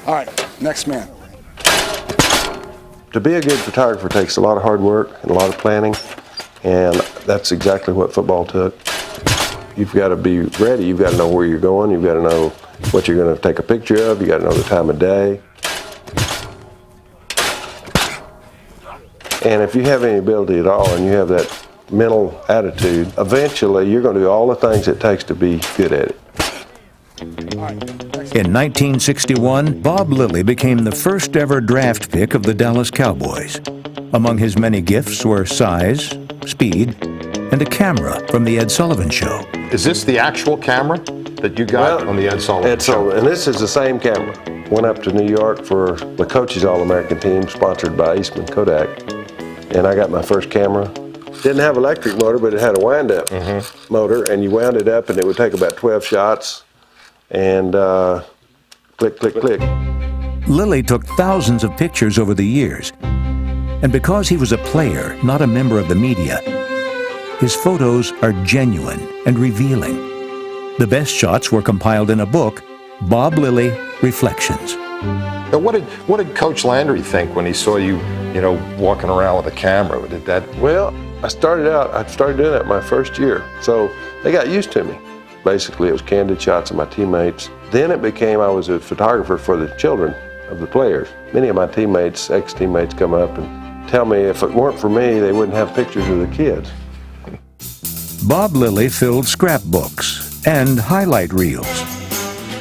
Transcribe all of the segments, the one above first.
All right, next man. To be a good photographer takes a lot of hard work and a lot of planning, and that's exactly what football took. You've got to be ready. You've got to know where you're going. You've got to know what you're going to take a picture of. You've got to know the time of day. And if you have any ability at all and you have that mental attitude, eventually you're going to do all the things it takes to be good at it. In 1961, Bob Lilly became the first ever draft pick of the Dallas Cowboys. Among his many gifts were size, speed, and a camera from the Ed Sullivan Show. Is this the actual camera that you got on the Ed Sullivan Show? And this is the same camera. Went up to New York for the Coaches All-American team, sponsored by Eastman Kodak. And I got my first camera. Didn't have electric motor, but it had a wind-up motor, and you wound it up, and it would take about 12 shots. And click, click, click. Lilly took thousands of pictures over the years. And because he was a player, not a member of the media, his photos are genuine and revealing. The best shots were compiled in a book, Bob Lilly Reflections. Now, what did Coach Landry think when he saw you, walking around with a camera? Well, I started doing that my first year. So they got used to me. Basically, it was candid shots of my teammates. Then it became I was a photographer for the children of the players. Many of my teammates, ex-teammates, come up and tell me if it weren't for me, they wouldn't have pictures of the kids. Bob Lilly filled scrapbooks and highlight reels.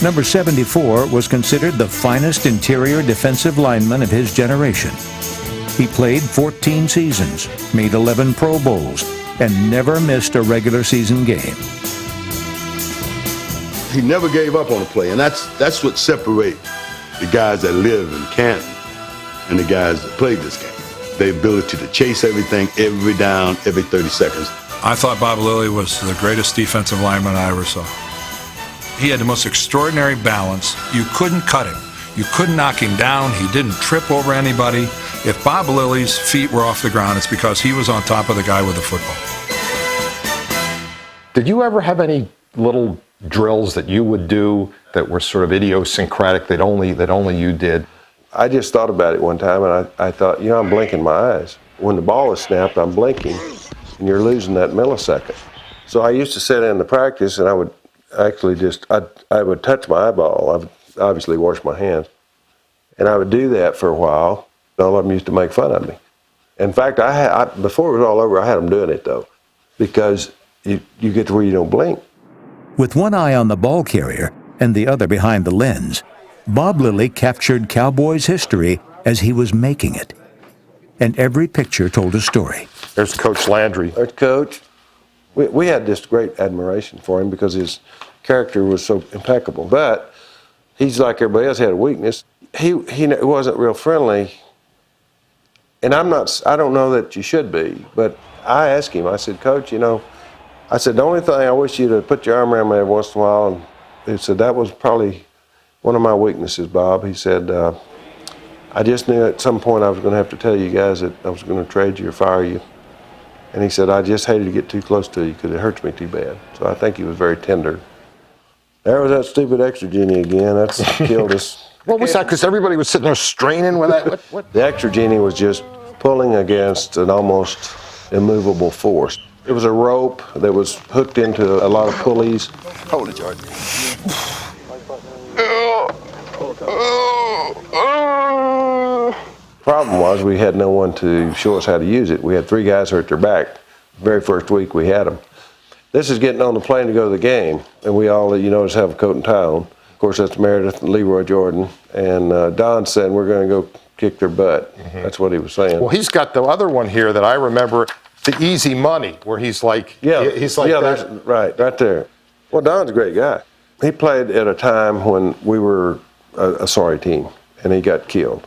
Number 74 was considered the finest interior defensive lineman of his generation. He played 14 seasons, made 11 Pro Bowls, and never missed a regular season game. He never gave up on a play, and that's what separates the guys that live in Canton and the guys that played this game. The ability to chase everything, every down, every 30 seconds. I thought Bob Lilly was the greatest defensive lineman I ever saw. He had the most extraordinary balance. You couldn't cut him. You couldn't knock him down. He didn't trip over anybody. If Bob Lilly's feet were off the ground, it's because he was on top of the guy with the football. Did you ever have any little drills that you would do that were sort of idiosyncratic that only you did? I just thought about it one time, and I thought, I'm blinking my eyes. When the ball is snapped, I'm blinking, and you're losing that millisecond. So I used to sit in the practice, and I would actually I would touch my eyeball. I would obviously wash my hands. And I would do that for a while. All of them used to make fun of me. In fact, before it was all over, I had them doing it, though, because you get to where you don't blink. With one eye on the ball carrier and the other behind the lens, Bob Lilly captured Cowboys history as he was making it. And every picture told a story. There's Coach Landry. There's Coach. We had this great admiration for him because his character was so impeccable. But he's like everybody else, he had a weakness. He wasn't real friendly. And I don't know that you should be, but I asked him, I said, Coach, I said, the only thing I wish you to put your arm around me every once in a while. And he said, that was probably one of my weaknesses, Bob. He said, I just knew at some point I was going to have to tell you guys that I was going to trade you or fire you. And he said, I just hated to get too close to you because it hurts me too bad. So I think he was very tender. There was that stupid extra genie again. That's killed us. What was that? Because everybody was sitting there straining with that. What? The extra genie was just pulling against an almost immovable force. It was a rope that was hooked into a lot of pulleys. Hold it, George. Problem was we had no one to show us how to use it. We had 3 guys hurt their back. The very first week we had them. This is getting on the plane to go to the game, and we all, just have a coat and tie on. Of course, that's Meredith and Leroy Jordan. And Don said, we're going to go kick their butt. Mm-hmm. That's what he was saying. Well, he's got the other one here that I remember, the Easy Money, where he's like, he's like that. Right there. Well, Don's a great guy. He played at a time when we were a sorry team, and he got killed.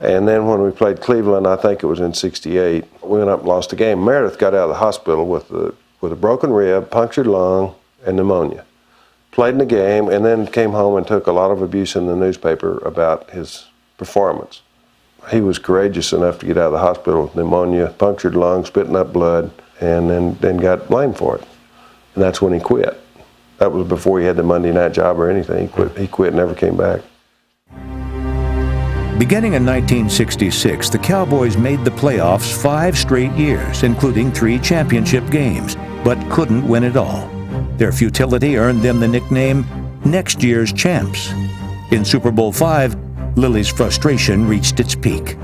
And then when we played Cleveland, I think it was in '68, we went up and lost the game. Meredith got out of the hospital with a broken rib, punctured lung, and pneumonia. Played in the game, and then came home and took a lot of abuse in the newspaper about his performance. He was courageous enough to get out of the hospital with pneumonia, punctured lung, spitting up blood, and then got blamed for it. And that's when he quit. That was before he had the Monday night job or anything. He quit, never came back. Beginning in 1966, the Cowboys made the playoffs 5 straight years, including 3 championship games, but couldn't win it all. Their futility earned them the nickname next year's champs. In Super Bowl V, Lilly's frustration reached its peak.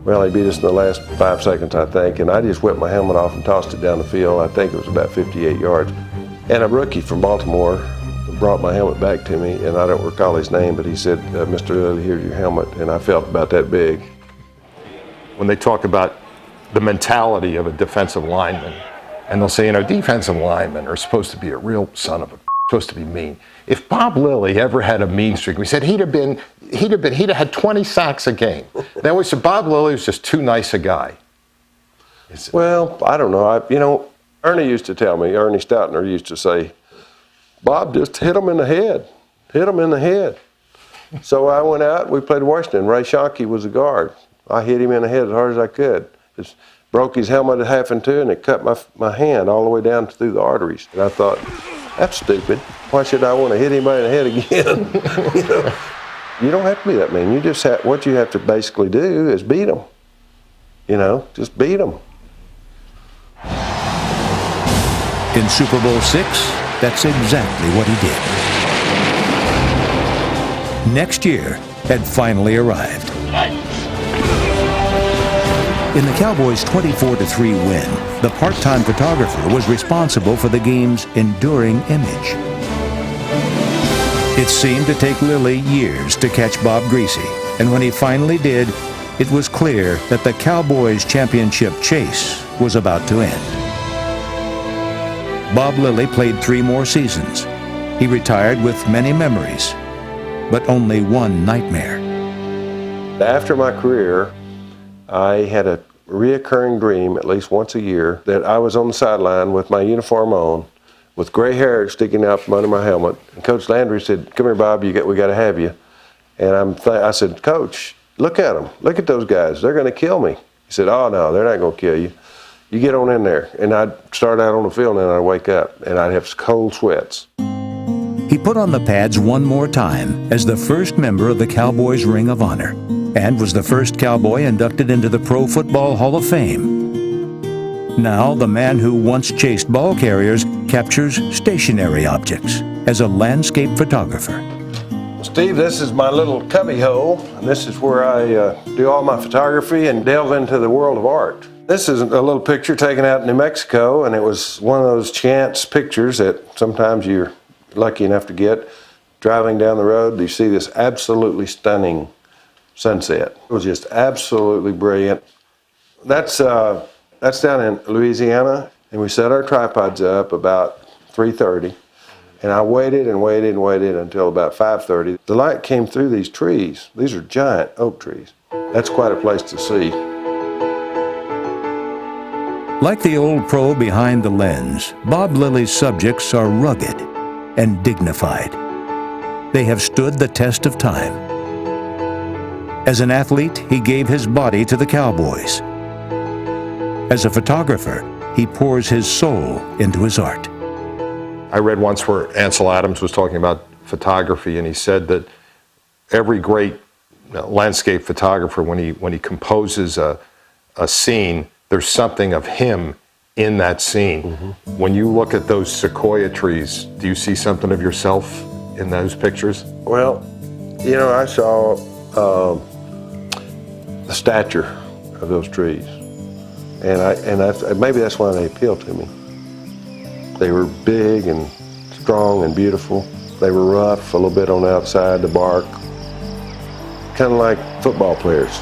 Well, he beat us in the last 5 seconds, I think, and I just whipped my helmet off and tossed it down the field. I think it was about 58 yards. And a rookie from Baltimore brought my helmet back to me, and I don't recall his name, but he said, "Mr. Lilly, here's your helmet," and I felt about that big. When they talk about the mentality of a defensive lineman, and they'll say, defensive linemen are supposed to be a real son of a supposed to be mean. If Bob Lilly ever had a mean streak, we said he'd have had 20 sacks a game. Then we said Bob Lilly was just too nice a guy. Well, I don't know. Ernie used to tell me, Ernie Stoutner used to say, "Bob, just hit him in the head. Hit him in the head." So I went out and we played Washington. Ray Shonkey was the guard. I hit him in the head as hard as I could. Just broke his helmet half in two, and it cut my hand all the way down through the arteries. And I thought, that's stupid. Why should I want to hit anybody in the head again? You don't have to be that mean. You just what you have to basically do is beat them. Just beat them. In Super Bowl VI, that's exactly what he did. Next year had finally arrived. In the Cowboys' 24-3 win, the part-time photographer was responsible for the game's enduring image. It seemed to take Lilly years to catch Bob Griese, and when he finally did, it was clear that the Cowboys' championship chase was about to end. Bob Lilly played 3 more seasons. He retired with many memories, but only one nightmare. After my career, I had a reoccurring dream at least once a year that I was on the sideline with my uniform on, with gray hair sticking out from under my helmet. And Coach Landry said, "Come here, Bob, we got to have you." And I said, "Coach, look at them. Look at those guys. They're going to kill me." He said, "Oh, no, they're not going to kill you. You get on in there." And I'd start out on the field, and I'd wake up, and I'd have cold sweats. He put on the pads one more time as the first member of the Cowboys' Ring of Honor, and was the first Cowboy inducted into the Pro Football Hall of Fame. Now, the man who once chased ball carriers captures stationary objects as a landscape photographer. Steve, this is my little cubby hole, and this is where I do all my photography and delve into the world of art. This is a little picture taken out in New Mexico, and it was one of those chance pictures that sometimes you're lucky enough to get. Driving down the road, you see this absolutely stunning sunset. It was just absolutely brilliant. That's down in Louisiana, and we set our tripods up about 3:30, and I waited and waited and waited until about 5:30. The light came through these trees. These are giant oak trees. That's quite a place to see. Like the old pro behind the lens, Bob Lilly's subjects are rugged and dignified. They have stood the test of time. As an athlete, he gave his body to the Cowboys. As a photographer, he pours his soul into his art. I read once where Ansel Adams was talking about photography, and he said that every great landscape photographer, when he composes a scene, there's something of him in that scene. Mm-hmm. When you look at those sequoia trees, do you see something of yourself in those pictures? Well, I saw the stature of those trees, and maybe that's why they appealed to me. They were big and strong and beautiful. They were rough, a little bit on the outside, the bark, kind of like football players.